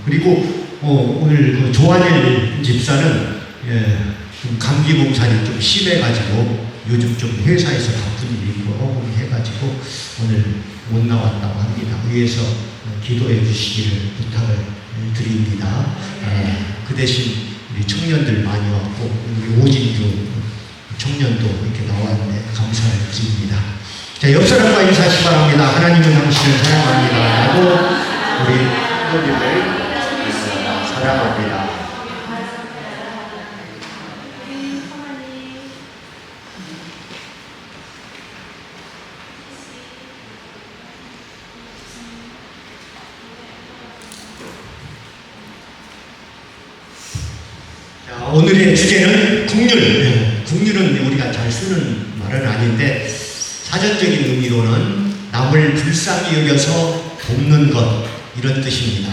그리고 오늘 그 조한일 집사는 좀 감기 몸살이 좀 심해가지고 요즘 좀 회사에서 바쁜 일이 있고 해가지고 오늘 못 나왔다고 합니다. 위에서 기도해 주시기를 부탁을 드립니다. 그 대신 우리 청년들 많이 왔고 우리 오진주 청년도 이렇게 나왔는데 감사를 드립니다. 자, 옆 사람과 인사하시기 바랍니다. 하나님은 당신을 사랑합니다. 라고 우리 성도님을 사랑합니다. 자, 오늘의 주제는 국률. 국률은 우리가 잘 쓰는 말은 아닌데 사전적인 의미로는 남을 불쌍히 여겨서 돕는 것, 이런 뜻입니다.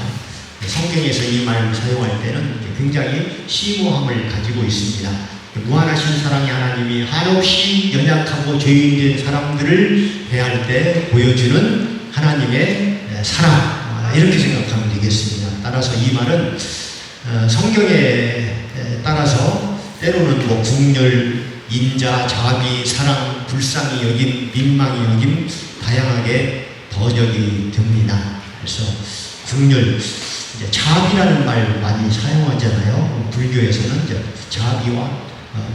성경에서 이 말을 사용할 때는 굉장히 심오함을 가지고 있습니다. 무한하신 사랑의 하나님이 한없이 연약하고 죄인된 사람들을 대할 때 보여주는 하나님의 사랑, 이렇게 생각하면 되겠습니다. 따라서 이 말은 성경에 따라서 때로는 국률, 인자, 자비, 사랑, 불쌍히 여김, 민망히 여김 다양하게 번역이 됩니다. 그래서 국률, 이제 자비라는 말 많이 사용하잖아요. 불교에서는 이제 자비와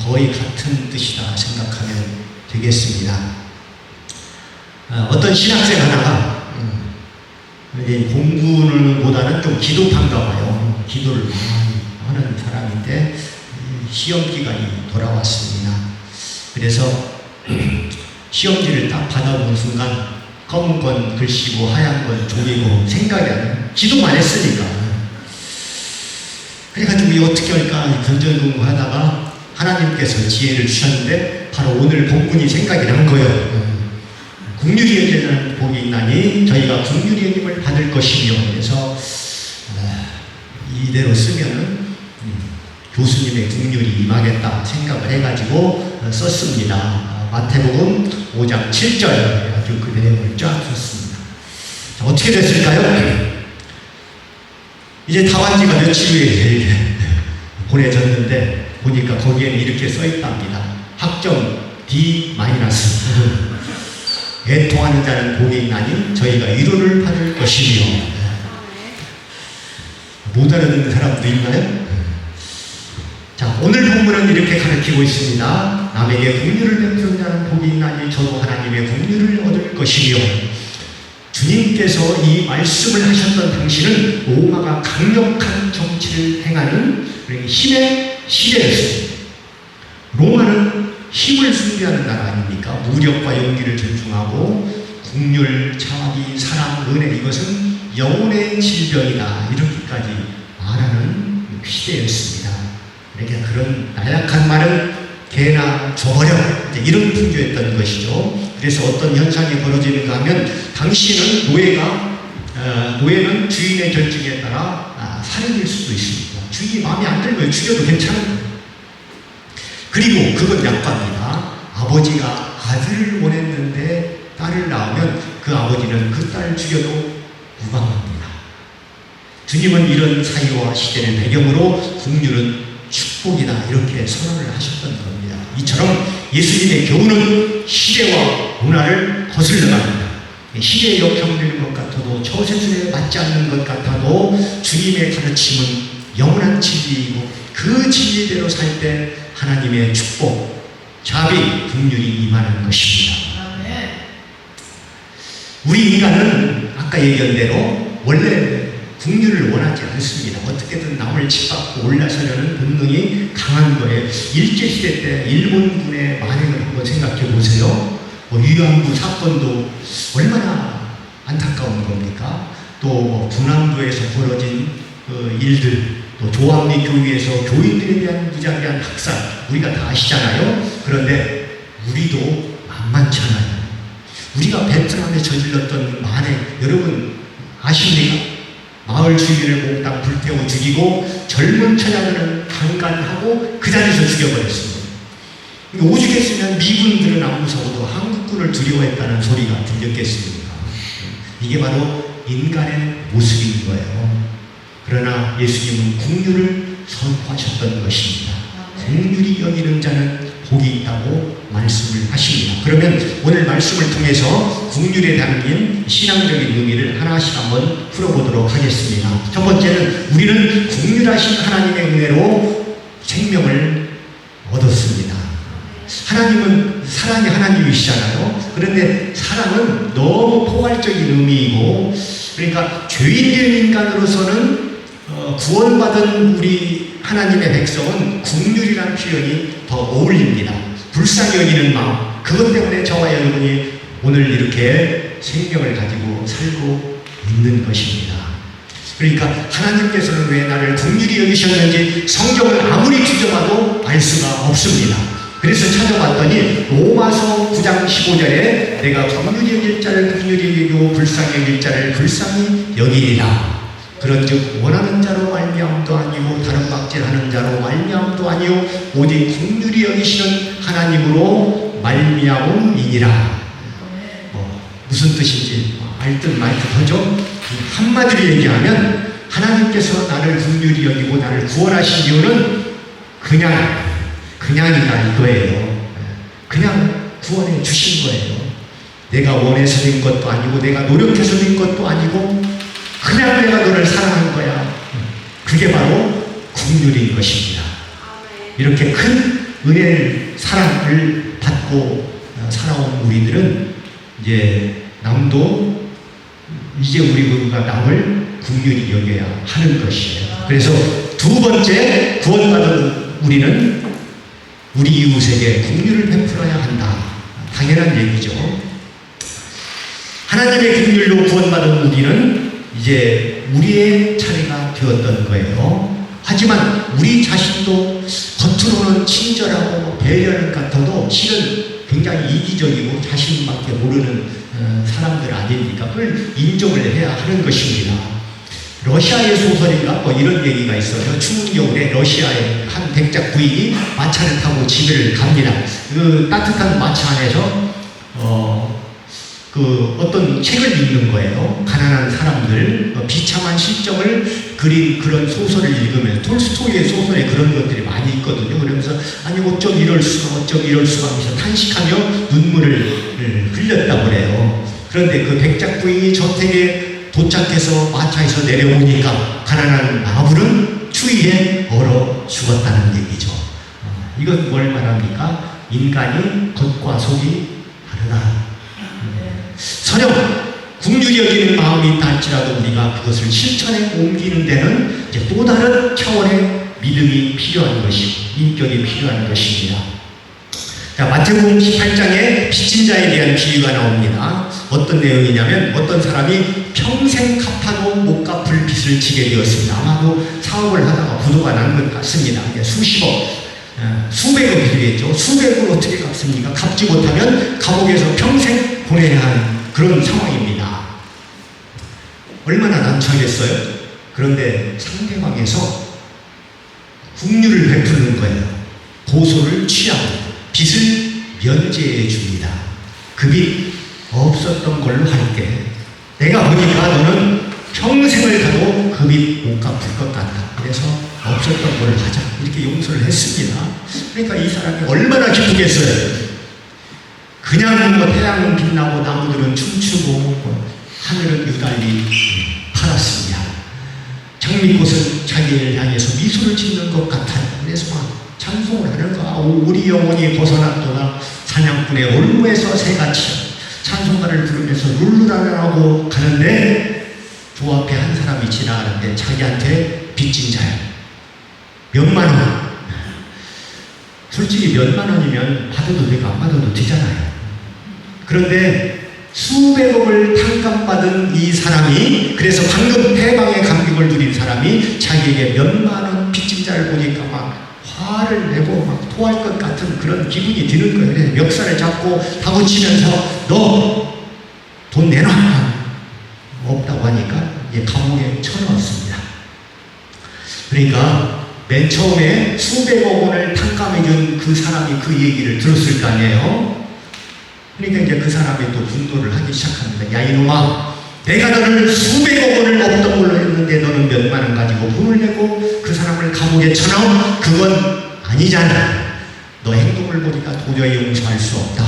거의 같은 뜻이다 생각하면 되겠습니다. 어떤 신학생 하나가 공부보다는 좀 기도판가 봐요. 기도를 많이 하는 사람인데 시험 기간이 돌아왔습니다. 그래서 시험지를 딱 받아본 순간 검은 건 글씨고 하얀 건 종이고 생각이 안 나요. 기도만 했으니까. 그래가지고 이거 어떻게 할까 견전공부하다가 하나님께서 지혜를 주셨는데 바로 오늘 본문이 생각이 난 거예요. 국률이 여기는 복이 있나니 저희가 국률의 힘을 받을 것이며, 그래서 이대로 쓰면은 교수님의 국률이 임하겠다 생각을 해가지고 썼습니다. 마태복음 5장 7절 아주 그 내용을 쫙 썼습니다. 자, 어떻게 됐을까요? 이제 답안지가 며칠 후에 보내졌는데 보니까 거기에는 이렇게 써있답니다. 학점 D-. 애통하는 자는 복이 있나니 저희가 위로를 받을 것이며. 못 알아듣는 사람도 있나요? 자, 오늘 본문은 이렇게 가르치고 있습니다. 남에게 긍휼을 베푸는 자는 복이 있나니 저도 하나님의 긍휼을 얻을 것이며. 주님께서 이 말씀을 하셨던 당시는 로마가 강력한 정치를 행하는 힘의 시대였습니다. 로마는 힘을 숭배하는 나라 아닙니까? 무력과 용기를 존중하고 긍휼, 자비, 사랑, 은혜, 이것은 영혼의 질병이다, 이렇게까지 말하는 시대였습니다. 그러니까 그런 나약한 말은 개나 줘버려, 이런 풍조였던 것이죠. 그래서 어떤 현상이 벌어지는가 하면 당시는 노예는 주인의 결정에 따라 살인일 수도 있습니다. 주인이 마음에 안 들면 죽여도 괜찮은 거예요. 그리고 그건 약관입니다. 아버지가 아들을 원했는데 딸을 낳으면 그 아버지는 그 딸을 죽여도 무방합니다. 주님은 이런 사회와 시대를 배경으로 국률은 축복이다, 이렇게 선언을 하셨던 겁니다. 이처럼 예수님의 교훈은 시대와 문화를 거슬러갑니다. 시대에 역행되는 것 같아도 처세술에 맞지 않는 것 같아도 주님의 가르침은 영원한 진리이고 그 진리대로 살 때 하나님의 축복, 자비, 긍휼이 임하는 것입니다. 우리 인간은 아까 얘기한 대로 원래 긍휼을 원하지 않습니다. 어떻게든 남을 짓밟고 올라서려는 본능이 강한 거예요. 일제시대 때 일본군의 만행을 한번 생각해 보세요. 위안부 사건도 얼마나 안타까운 겁니까? 또 군함도에서 벌어진 일들, 또 조합리 교위에서 교인들에 대한 무자비한 학살, 우리가 다 아시잖아요. 그런데 우리도 만만찮아요. 우리가 베트남에 저질렀던 만행, 여러분 아십니까? 마을 주민을 몽땅 불태워 죽이고 젊은 처자들은 강간하고 그 자리에서 죽여버렸습니다. 오죽했으면 미군들은 안 무서워도 한국군을 두려워했다는 소리가 들렸겠습니까? 이게 바로 인간의 모습인 거예요. 그러나 예수님은 긍휼을 선포하셨던 것입니다. 긍휼히 여기는 자는 복이 있다고 말씀을 하십니다. 그러면 오늘 말씀을 통해서 긍휼에 담긴 신앙적인 의미를 하나씩 한번 풀어보도록 하겠습니다. 첫 번째는 우리는 긍휼하신 하나님의 은혜로 생명을 얻었습니다. 하나님은 사랑의 하나님이시잖아요. 그런데 사랑은 너무 포괄적인 의미이고, 그러니까 죄인된 인간으로서는 구원받은 우리 하나님의 백성은 긍휼이라는 표현이 더 어울립니다. 불쌍히 여기는 마음, 그것 때문에 저와 여러분이 오늘 이렇게 생명을 가지고 살고 있는 것입니다. 그러니까 하나님께서는 왜 나를 긍휼히 여기셨는지 성경을 아무리 뒤져봐도 알 수가 없습니다. 그래서 찾아봤더니 로마서 9장 15절에 내가 긍휼히 여길 자를 긍휼히 여기고 불쌍히 여길 자를 불쌍히 여기리라. 그런즉 원하는 자로 말미암도 아니고 다른 박질하는 자로 말미암도 아니요 오직 긍휼히 여기시는 하나님으로 말미암음이니라. 무슨 뜻인지 알듯 말듯 하죠. 한마디로 얘기하면 하나님께서 나를 긍휼히 여기고 나를 구원하신 이유는 그냥이다 이거예요. 그냥 구원해 주신 거예요. 내가 원해서 된 것도 아니고 내가 노력해서 된 것도 아니고 그냥 내가 너를 사랑한 거야. 그게 바로 긍휼인 것입니다. 이렇게 큰 은혜를 사랑을 받고 살아온 우리들은 남도 이제 우리가 남을 긍휼히 여겨야 하는 것이에요. 그래서 두 번째 구원받은 우리는 우리 이웃에게 긍휼을 베풀어야 한다. 당연한 얘기죠. 하나님의 긍휼로 구원받은 우리는 이제 우리의 차례가 되었던 거예요. 하지만 우리 자신도 겉으로는 친절하고 배려하는 것 같아도 실은 굉장히 이기적이고 자신밖에 모르는 사람들 아닙니까? 그걸 인정을 해야 하는 것입니다. 러시아의 소설인가 뭐 이런 얘기가 있어요. 추운 겨울에 러시아의 한 백작 부인이 마차를 타고 집을 갑니다. 그 따뜻한 마차 안에서 어떤 책을 읽는 거예요. 가난한 사람들, 비참한 실정을 그린 그런 소설을 읽으면 톨스토이의 소설에 그런 것들이 많이 있거든요. 그러면서 아니 어쩜 이럴 수가 하면서 탄식하며 눈물을 흘렸다고 그래요. 그런데 그 백작 부인이 저택에 도착해서 마차에서 내려오니까 가난한 아불은 추위에 얼어 죽었다는 얘기죠. 이건 뭘 말합니까? 인간이 겉과 속이 다르다. 설령 긍휼히 여기는 마음이 있다 할지라도 우리가 그것을 실천에 옮기는 데는 이제 또 다른 차원의 믿음이 필요한 것이고 인격이 필요한 것입니다. 자, 마태복음 18장에 빚진 자에 대한 비유가 나옵니다. 어떤 내용이냐면 어떤 사람이 평생 갚아도 못 갚을 빚을 지게 되었습니다. 아마도 사업을 하다가 부도가 난 것 같습니다. 수십억, 수백억이 되겠죠. 수백을 어떻게 갚습니까? 갚지 못하면 감옥에서 평생 보내야 하는 그런 상황입니다. 얼마나 난처하겠어요? 그런데 상대방에서 긍휼을 베푸는 거예요. 고소를 취하고 빚을 면제해 줍니다. 그 빚 없었던 걸로 할게. 내가 보니까 너는 평생을 가도 그 빚 못 갚을 것 같다. 그래서 없었던 걸로 하자. 이렇게 용서를 했습니다. 그러니까 이 사람이 얼마나 기쁘겠어요. 그냥 태양은 빛나고 나무들은 춤추고 하늘은 유달리 파랗습니다. 장미꽃은 자기를 향해서 미소를 짓는 것 같아요. 그래서 막 찬송을 하는 거야. 우리 영혼이 벗어났도다 사냥꾼의 올무에서 새같이 찬송가를 부르면서 룰루랄라라고 가는데 그 앞에 한 사람이 지나가는데 자기한테 빚진 자야. 몇만 원. 솔직히 몇만 원이면 받아도 되고 안 받아도 되잖아요. 그런데 수백억을 탕감받은 이 사람이, 그래서 방금 해방의 감격을 누린 사람이 자기에게 몇만 원 빚진 자를 보니까 막 화를 내고 막 토할 것 같은 그런 기분이 드는 거예요. 그래서 멱살을 잡고 다그치면서 너 돈 내놔. 없다고 하니까 이제 감옥에 쳐넣었습니다. 그러니까 맨 처음에 수백억 원을 탕감해준 그 사람이 그 얘기를 들었을 거 아니에요. 그러니까 이제 그 사람이 또 분노를 하기 시작합니다. 야 이놈아, 내가 너를 수백억 원을 없던 걸로 했는데 너는 몇만 원 가지고 그건 아니잖아. 너 행동을 보니까 도저히 용서할 수 없다.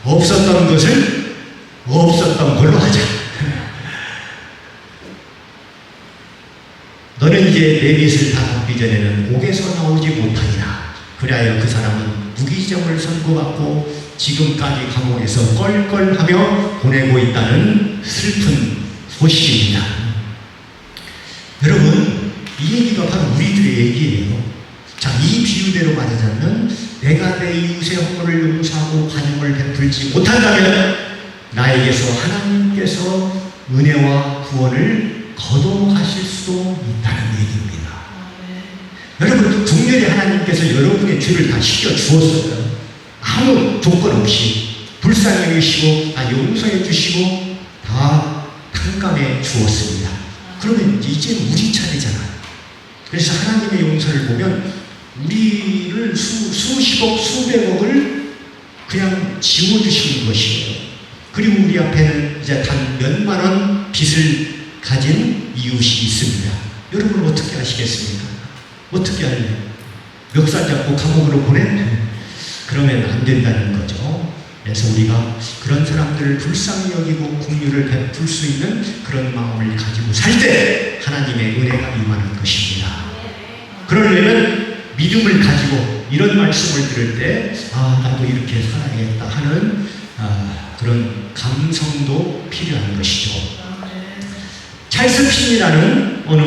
없었던 것을 없었던 걸로 하자. 너는 이제 내 빚을 다 갚기 전에는 옥에서 나오지 못하리라. 그리하여 그 사람은 무기징역을 선고받고 지금까지 감옥에서 껄껄하며 보내고 있다는 슬픈 소식입니다. 여러분, 이 얘기가 바로 우리들의 얘기예요. 자, 이 비유대로 말하자면 내가 내 이웃의 허물을 용서하고 관용을 베풀지 못한다면 나에게서 하나님께서 은혜와 구원을 거둬가실 수도 있다는 얘기입니다. 여러분, 국률의 하나님께서 여러분의 죄를 다 씻겨주었어요. 아무 조건 없이 불쌍히 여기시고 다 용서해 주시고 다 탕감해 주었습니다. 그러면 이제 우리 차례잖아요. 그래서 하나님의 용서를 보면 우리를 수십억 수백억을 그냥 지워주시는 것이에요. 그리고 우리 앞에는 이제 단 몇만 원 빚을 가진 이웃이 있습니다. 여러분 어떻게 하시겠습니까? 어떻게 할래요? 멱살 잡고 감옥으로 보내? 그러면 안 된다는 거죠. 그래서 우리가 그런 사람들을 불쌍히 여기고 긍휼을 베풀 수 있는 그런 마음을 가지고 살 때 하나님의 은혜가 임하는 것입니다. 그러려면 믿음을 가지고 이런 말씀을 들을 때 나도 이렇게 살아야겠다 하는 그런 감성도 필요한 것이죠. 찰스 핀이라는 어느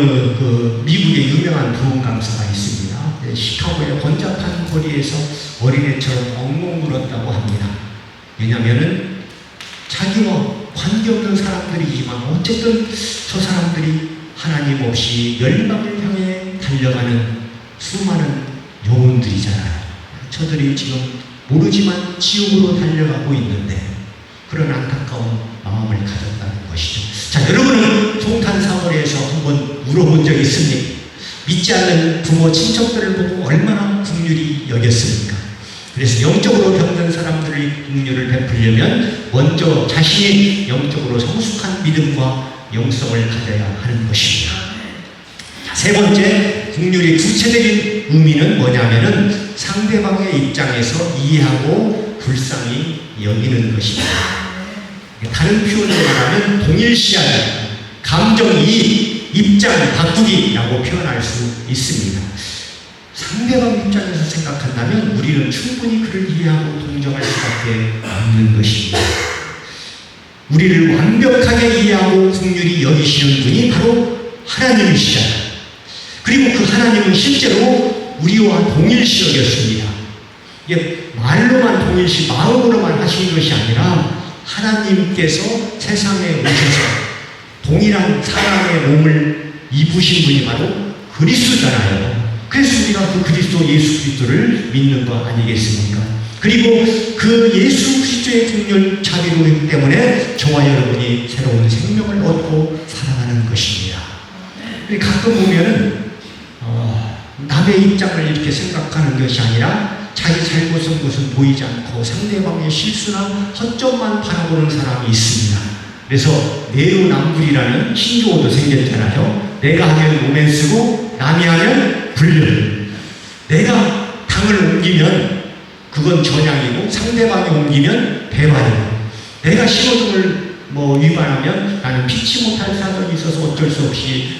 미국의 유명한 부흥 강사가 있습니다. 시카고의 번잡한 거리에서 어린애처럼 엉엉 울었다고 합니다. 왜냐하면은 자기와 관계없는 사람들이지만 어쨌든 저 사람들이 하나님 없이 멸망을 향해 달려가는 수많은 영혼들이잖아요. 저들이 지금 모르지만 지옥으로 달려가고 있는데 그런 안타까운 마음을 가졌다는 것이죠. 자, 여러분은 송탄사거리에서 한번 울어본 적 있습니까? 믿지 않는 부모, 친척들을 보고 얼마나 긍휼히 여겼습니까? 그래서 영적으로 병든 사람들의 긍휼을 베풀려면 먼저 자신이 영적으로 성숙한 믿음과 영성을 가져야 하는 것입니다. 자, 세 번째, 긍휼의 구체적인 의미는 뭐냐면은 상대방의 입장에서 이해하고 불쌍히 여기는 것입니다. 다른 표현으로 말하면 동일시하기, 감정이입, 입장 바꾸기라고 표현할 수 있습니다. 상대방 입장에서 생각한다면 우리는 충분히 그를 이해하고 동정할 수밖에 없는 것입니다. 우리를 완벽하게 이해하고 긍휼히 여기시는 분이 바로 하나님이시잖아요. 그리고 그 하나님은 실제로 우리와 동일시 여겼습니다. 이게 말로만 동일시, 마음으로만 하신 것이 아니라 하나님께서 세상에 오셔서 동일한 사람의 몸을 입으신 분이 바로 그리스도잖아요. 그래서 우리가 그 그리스도 예수 그리스도를 믿는 거 아니겠습니까? 그리고 그 예수 그리스도의 긍휼 자비로움 때문에 저와 여러분이 새로운 생명을 얻고 살아가는 것입니다. 가끔 보면은 남의 입장을 이렇게 생각하는 것이 아니라 자기 잘못은 무슨 보이지 않고 상대방의 실수나 허점만 바라보는 사람이 있습니다. 그래서 내로남불이라는 신조어도 생겼잖아요. 내가 하면 로맨스고 남이 하면 불륜. 내가 당을 옮기면 그건 전향이고 상대방이 옮기면 배반이고, 내가 신호등을 위반하면 나는 피치 못할 사정이 있어서 어쩔 수 없이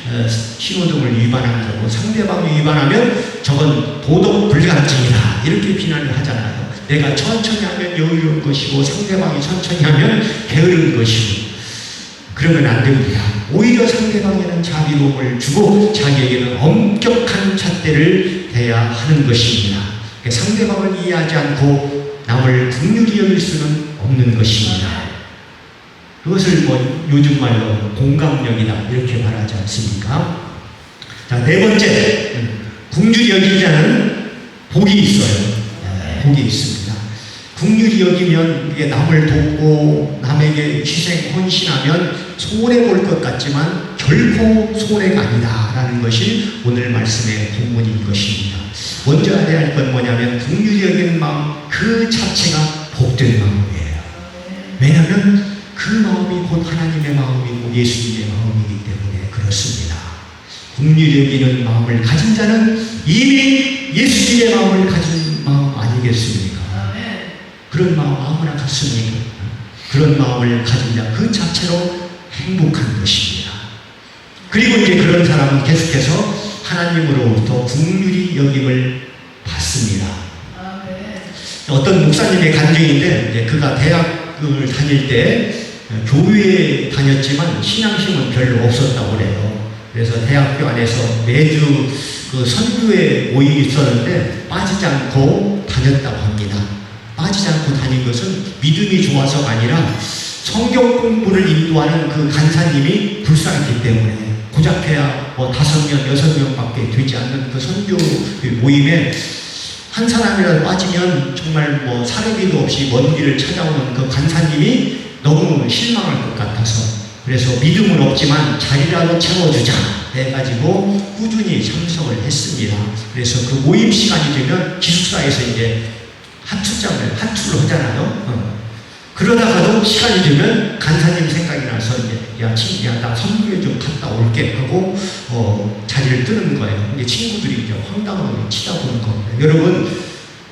신호등을 위반한 거고, 상대방이 위반하면 저건 도덕 불감증이다 이렇게 비난을 하잖아요. 내가 천천히 하면 여유로운 것이고 상대방이 천천히 하면 게으른 것이고, 그러면 안 됩니다. 오히려 상대방에는 자비로움을 주고 자기에게는 엄격한 잣대를 대야 하는 것입니다. 상대방을 이해하지 않고 남을 긍휼히 여길 수는 없는 것입니다. 그것을 요즘 말로 공감력이다 이렇게 말하지 않습니까? 자, 네 번째, 긍휼히 여기지 않은 복이 있어요. 복이 있습니다. 긍휼히 여기면 이게 남을 돕고 남에게 희생, 헌신하면 손해볼 것 같지만 결코 손해가 아니다라는 것이 오늘 말씀의 본문인 것입니다. 먼저 알아야 할 건 뭐냐면 긍휼히 여기는 마음 그 자체가 복된 마음이에요. 왜냐하면 그 마음이 곧 하나님의 마음이고 예수님의 마음이기 때문에 그렇습니다. 긍휼히 여기는 마음을 가진 자는 이미 예수님의 마음을 가진 마음 아니겠습니까? 그런 마음 아무나 갖습니까? 그런 마음을 가진 자 그 자체로 행복한 것입니다. 그리고 이제 그런 사람은 계속해서 하나님으로부터 긍휼히 여김을 받습니다. 어떤 목사님의 간증인데 이제 그가 대학을 다닐 때 교회에 다녔지만 신앙심은 별로 없었다고 그래요. 그래서 대학교 안에서 매주 그 선교회 모임이 있었는데 빠지지 않고 다녔다고 합니다. 빠지지 않고 다닌 것은 믿음이 좋아서가 아니라 성경 공부를 인도하는 그 간사님이 불쌍했기 때문에 고작해야 뭐 5명, 6명밖에 되지 않는 그 선교 모임에 한 사람이라도 빠지면 정말 뭐 사례비도 없이 먼 길을 찾아오는 그 간사님이 너무 실망할 것 같아서 그래서 믿음은 없지만 자리라도 채워주자 해가지고 꾸준히 참석을 했습니다. 그래서 그 모임 시간이 되면 기숙사에서 이제 하투를 하잖아요. 그러다가도 시간이 되면 간사님 생각이 나서 이제 나 선교회 좀 갔다 올게 하고 자리를 뜨는 거예요. 이제 친구들이 이제 황당하게 치다보는 겁니다. 여러분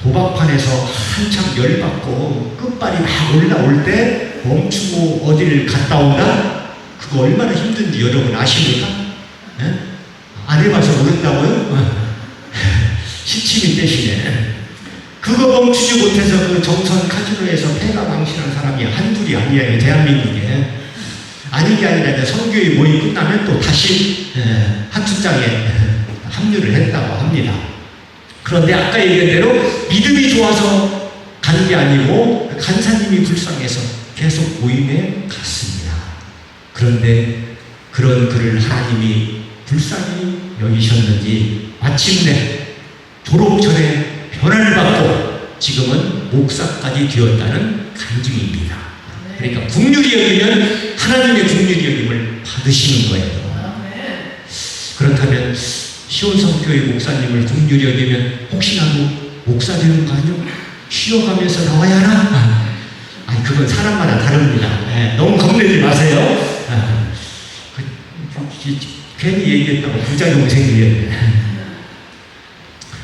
도박판에서 한참 열받고 끝발이 막 올라올 때 멈추고 어디를 갔다 온다? 그거 얼마나 힘든지 여러분 아십니까? 네? 안 해봐서 모른다고요? 시침이 떼시네. 그거 멈추지 못해서 그 정선 카지노에서 패가 망신한 사람이 한둘이 아니에요. 대한민국에. 아닌 게 아니라 이제 선교의 모임 끝나면 또 다시 하투장에 합류를 했다고 합니다. 그런데 아까 얘기한 대로 믿음이 좋아서 간 게 아니고 간사님이 불쌍해서 계속 모임에 갔습니다. 그런데 그런 그를 하나님이 불쌍히 여기셨는지 마침내 졸업 전에 변화를 받고 지금은 목사까지 되었다는 간증입니다. 그러니까 긍휼히 여기면 하나님의 긍휼히 여김을 받으시는 거예요. 그렇다면 시온성교회 목사님을 긍휼히 여기면 혹시라도 목사 되는 거 아니요? 쉬어가면서 나와야 하나? 아니 그건 사람마다 다릅니다. 너무 겁내지 마세요. 괜히 얘기했다고 부작용이 생기겠네.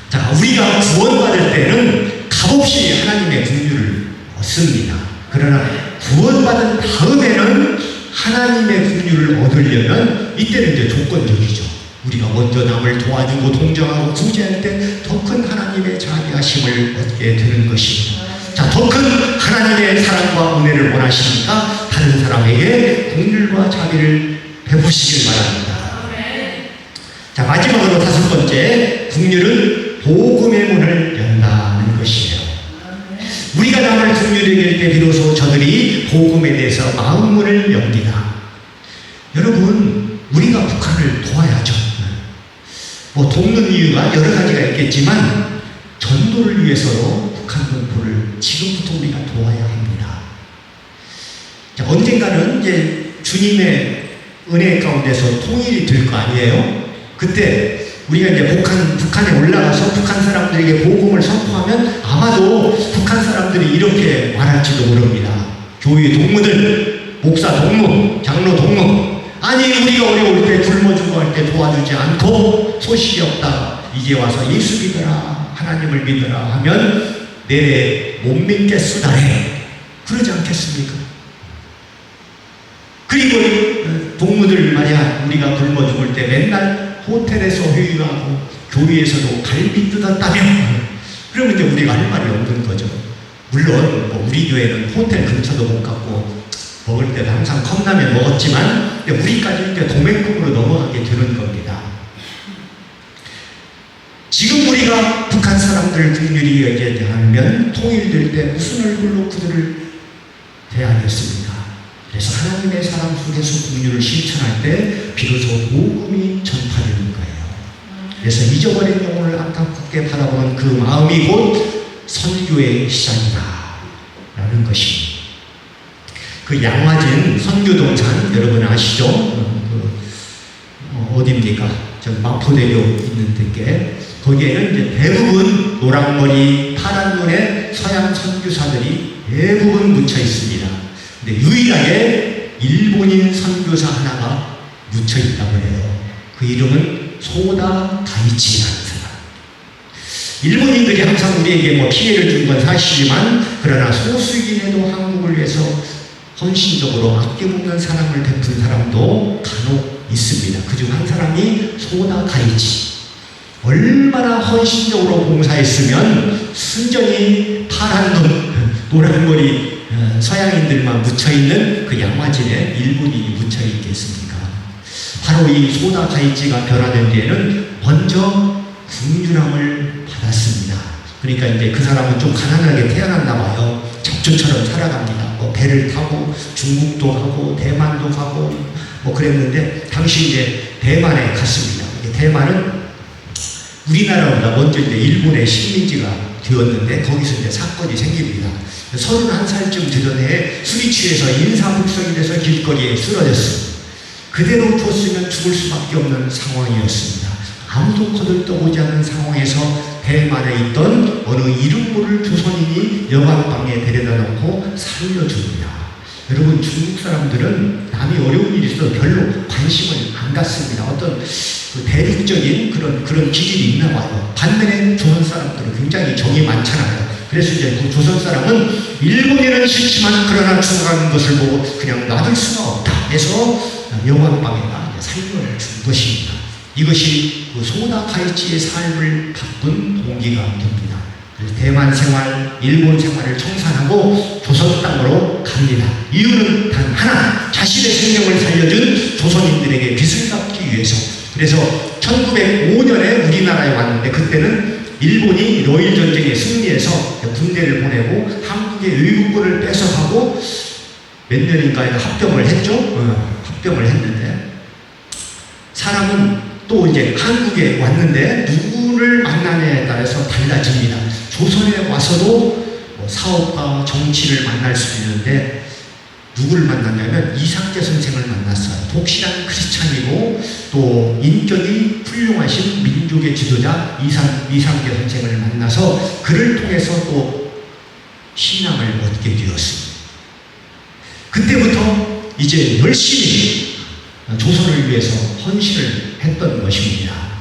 자, 우리가 구원받을 때는 값없이 하나님의 긍휼을 얻습니다. 그러나 구원받은 다음에는 하나님의 긍휼을 얻으려면 이때는 이제 조건적이죠. 우리가 먼저 남을 도와주고 동정하고 구제할 때 더 큰 하나님의 자비하심을 얻게 되는 것입니다. 자, 더 큰 하나님의 사랑과 은혜를 원하시니까 다른 사람에게 긍휼과 자비를 베푸시길 바랍니다. 자, 마지막으로 5번째, 긍휼은 복음의 문을 연다는 것이에요. 우리가 남을 긍휼히 여길 때 비로소 저들이 복음에 대해서 마음문을 엽니다. 여러분, 우리가 북한을 도와야죠. 뭐 돕는 이유가 여러 가지가 있겠지만 전도를 위해서도 북한 분포를 지금부터 우리가 도와야 합니다. 자, 언젠가는 이제 주님의 은혜 가운데서 통일이 될 거 아니에요? 그때 우리가 이제 북한에 올라가서 북한 사람들에게 복음을 선포하면 아마도 북한 사람들이 이렇게 말할지도 모릅니다. 교회 동무들, 목사 동무, 장로 동무, 아니 우리가 어려울 때 굶어 죽어 할 때 도와주지 않고 소식이 없다. 이제 와서 예수 믿어라, 하나님을 믿어라 하면 내래 못 믿겠수다래. 그러지 않겠습니까? 그리고 동무들 말이야, 우리가 굶어 죽을 때 맨날 호텔에서 회의하고 교회에서도 갈비 뜯었다며 그러면 이제 우리가 할 말이 없는 거죠. 물론 뭐 우리 교회는 호텔 근처도 못 갔고 먹을 때도 항상 컵라면 먹었지만 우리까지 이제 동맹국으로 넘어가게 되는 겁니다. 지금 우리가 북한 사람들을 긍휼히 여기면 통일될 때 무슨 얼굴로 그들을 대하겠습니까? 그래서 하나님의 사람 속에서 긍휼을 실천할 때 비로소 복음이 전파되는 거예요. 그래서 잊어버린 영혼을 안타깝게 바라보는 그 마음이 곧 선교의 시작이다 라는 것입니다. 그 양화진 선교동산 여러분 아시죠? 어디입니까? 저 마포대교 있는 데께 거기에는 이제 대부분 노랑머리 파란 눈의 서양 선교사들이 대부분 묻혀 있습니다. 근데 유일하게 일본인 선교사 하나가 묻혀 있다고 해요. 그 이름은 소다 가이치라는 사람. 일본인들이 항상 우리에게 뭐 피해를 준 건 사실이지만 그러나 소수이긴해도 한국을 위해서 헌신적으로 아껴먹는 사랑을 베푼 사람도 간혹 있습니다. 그중 한 사람이 소다 가이치. 얼마나 헌신적으로 봉사했으면 순전히 파란 눈, 노란 머리 서양인들만 묻혀있는 그 양화진에 일본인이 묻혀있겠습니까? 바로 이 소다 가이치가 변화된 뒤에는 먼저 국유람을 받았습니다. 그러니까 이제 그 사람은 좀 가난하게 태어났나 봐요. 적조처럼 살아갑니다. 뭐 배를 타고 중국도 가고 대만도 가고 뭐 그랬는데 당시 이제 대만에 갔습니다. 대만은 우리나라보다 먼저 이제 일본의 식민지가 되었는데 거기서 이제 사건이 생깁니다. 31살쯤 되던 해에 술이 취해서 인사북성이 돼서 길거리에 쓰러졌습니다. 그대로 뒀으면 죽을 수밖에 없는 상황이었습니다. 아무도 거들떠보지 않는 상황에서 대만에 있던 어느 이름 모를 조선인이 여관방에 데려다 놓고 살려줍니다. 여러분, 중국 사람들은 남이 어려운 일이 있어도 별로 관심을 안 갖습니다. 어떤 그 대륙적인 그런 기질이 있나 봐요. 반면에 조선 사람들은 굉장히 정이 많잖아요. 그래서 이제 그 조선 사람은 일본인은 싫지만 그러나 죽어가는 것을 보고 그냥 놔둘 수가 없다 해서 여관방에다 살려준 것입니다. 이것이 그 소다 가이치의 삶을 바꾼 동기가 됩니다. 대만 생활, 일본 생활을 청산하고 조선 땅으로 갑니다. 이유는 단 하나, 자신의 생명을 살려준 조선인들에게 빚을 갚기 위해서. 그래서 1905년에 우리나라에 왔는데 그때는 일본이 러일 전쟁에 승리해서 군대를 보내고 한국의 의국권을 뺏어가고 몇 년인가에 합병을 했죠. 합병을 했는데 사람은 또 이제 한국에 왔는데 누구를 만나냐에 따라서 달라집니다. 조선에 와서도 뭐 사업과 정치를 만날 수 있는데 누구를 만났냐면 이상계 선생을 만났어요. 독실한 크리스찬이고 또 인격이 훌륭하신 민족의 지도자 이상계 선생을 만나서 그를 통해서 또 신앙을 얻게 되었습니다. 그때부터 이제 열심히 조선을 위해서 헌신을 했던 것입니다.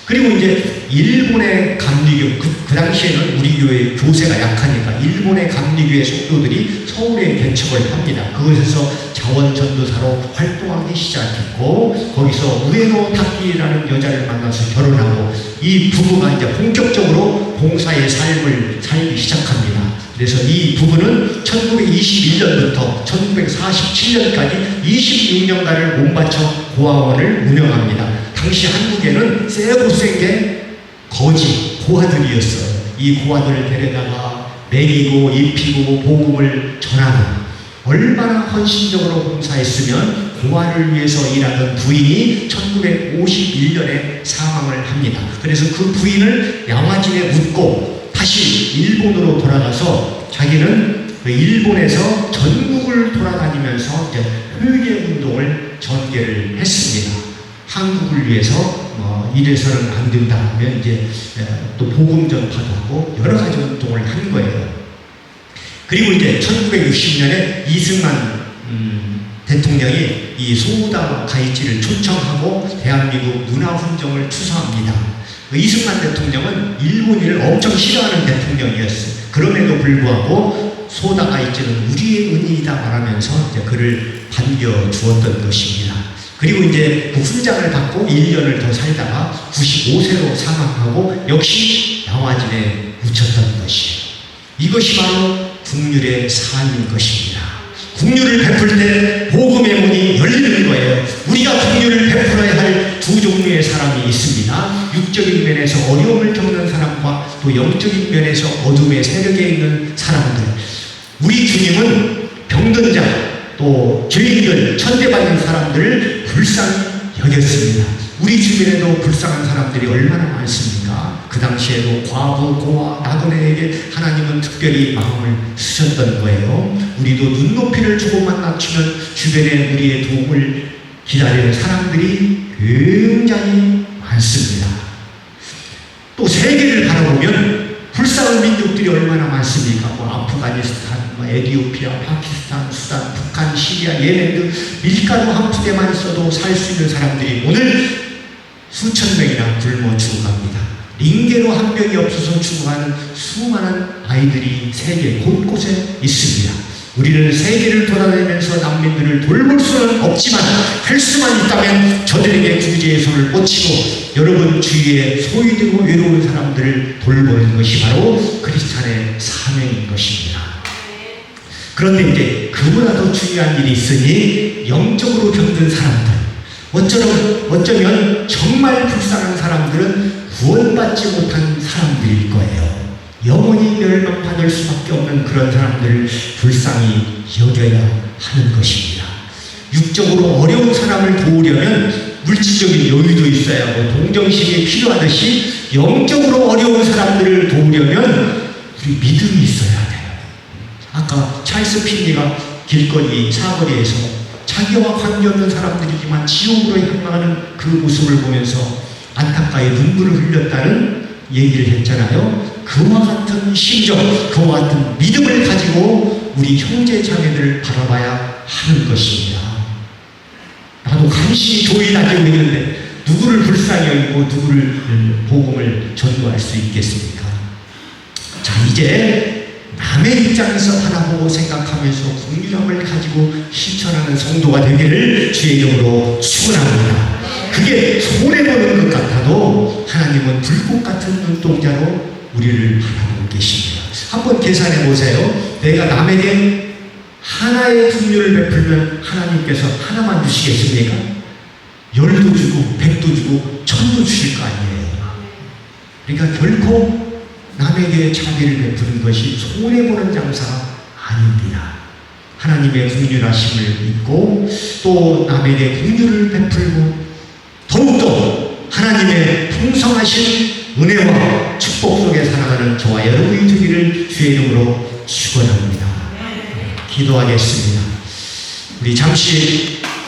그리고 이제 일본의 감리교, 그 당시에는 우리 교회 교세가 약하니까 일본의 감리교회 성도들이 서울에 개척을 합니다. 그곳에서 자원전도사로 활동하기 시작했고 거기서 우에노 타키라는 여자를 만나서 결혼하고 이 부부가 이제 본격적으로 봉사의 삶을 살기 시작합니다. 그래서 이 부부는 1921년부터 1947년까지 26년간을 몸바쳐 고아원을 운영합니다. 당시 한국에는 세고 센게 거지, 고아들이었어요. 이 고아들을 데려다가 먹이고 입히고 복음을 전하고 얼마나 헌신적으로 봉사했으면 고아를 위해서 일하던 부인이 1951년에 사망을 합니다. 그래서 그 부인을 양화진에 묻고 다시 일본으로 돌아가서 자기는 일본에서 전국을 돌아다니면서 회개 운동을 전개를 했습니다. 한국을 위해서 이래서는 안 된다 하면 이제 또 복음 전파도 하고 여러 가지 운동을 한 거예요. 그리고 이제 1960년에 이승만 대통령이 이 소다 가이치를 초청하고 대한민국 문화훈정을 추서합니다. 이승만 대통령은 일본인을 엄청 싫어하는 대통령이었어요. 그럼에도 불구하고 소다 가이치는 우리의 은인이다 말하면서 이제 그를 반겨주었던 것입니다. 그리고 이제 그 훈장을 받고 1년을 더 살다가 95세로 사망하고 역시 양화진에 묻혔던 것이에요. 이것이 바로 국률의 삶인 것입니다. 국률을 베풀 때 복음의 문이 열리는 거예요. 우리가 국률을 베풀어야 할 두 종류의 사람이 있습니다. 육적인 면에서 어려움을 겪는 사람과 또 영적인 면에서 어둠의 세력에 있는 사람들. 우리 주님은 병든 자, 또 죄인들, 천대받는 사람들을 불쌍히 여겼습니다. 우리 주변에도 불쌍한 사람들이 얼마나 많습니까? 그 당시에도 과부, 고아, 나그네에게 하나님은 특별히 마음을 쓰셨던 거예요. 우리도 눈높이를 조금만 낮추면 주변에 우리의 도움을 기다리는 사람들이 굉장히 많습니다. 또 세계를 바라보면 불쌍한 민족들이 얼마나 많습니까? 아프가니스탄, 에티오피아, 파키스탄, 수단, 북한, 시리아, 예멘 등 밀가루 한 푸대만 있어도 살 수 있는 사람들이 오늘 수천 명이나 굶어 죽어갑니다. 링게로 한 명이 없어서 죽어가는 수많은 아이들이 세계 곳곳에 있습니다. 우리는 세계를 돌아다니면서 난민들을 돌볼 수는 없지만 할 수만 있다면 저들에게 구제의 손을 뻗치고 여러분 주위에 소외되고 외로운 사람들을 돌보는 것이 바로 크리스찬의 사명인 것입니다. 그런데 이제 그보다 더 중요한 일이 있으니 영적으로 병든 사람들, 어쩌면 정말 불쌍한 사람들은 구원받지 못한 사람들일 거예요. 영원히 멸망받을 수밖에 없는 그런 사람들을 불쌍히 여겨야 하는 것입니다. 육적으로 어려운 사람을 도우려면 물질적인 여유도 있어야 하고 동정심이 필요하듯이 영적으로 어려운 사람들을 도우려면 우리 믿음이 있어야 돼요. 아까 찰스 핀리가 길거리 사거리에서 자기와 관계없는 사람들이지만 지옥으로 향하는 그 모습을 보면서 안타까이 눈물을 흘렸다는 얘기를 했잖아요. 그와 같은 심정, 그와 같은 믿음을 가지고 우리 형제 자매들을 바라봐야 하는 것입니다. 나도 간신히 교회 다니고 있는데 누구를 불쌍히 여기고 누구를 복음을 전도할 수 있겠습니까? 자, 이제 남의 입장에서 바라보고 생각하면서 긍휼함을 가지고 실천하는 성도가 되기를 주의 이름으로 축원합니다. 그게 손해보는 것 같아도 하나님은 불꽃 같은 눈동자로 우리를 바라보고 계십니다. 한번 계산해 보세요. 내가 남에게 하나의 긍휼을 베풀면 하나님께서 하나만 주시겠습니까? 10도 주고 100도 주고 1000도 주실 거 아니에요. 그러니까 결코 남에게 자비를 베푸는 것이 손해보는 장사가 아닙니다. 하나님의 긍휼하심을 믿고 또 남에게 긍휼을 베풀고 더욱더 하나님의 풍성하신 은혜와 축복 속에 살아가는 저와 여러분이 되기를 주의 이름으로 축원합니다. 기도하겠습니다. 우리 잠시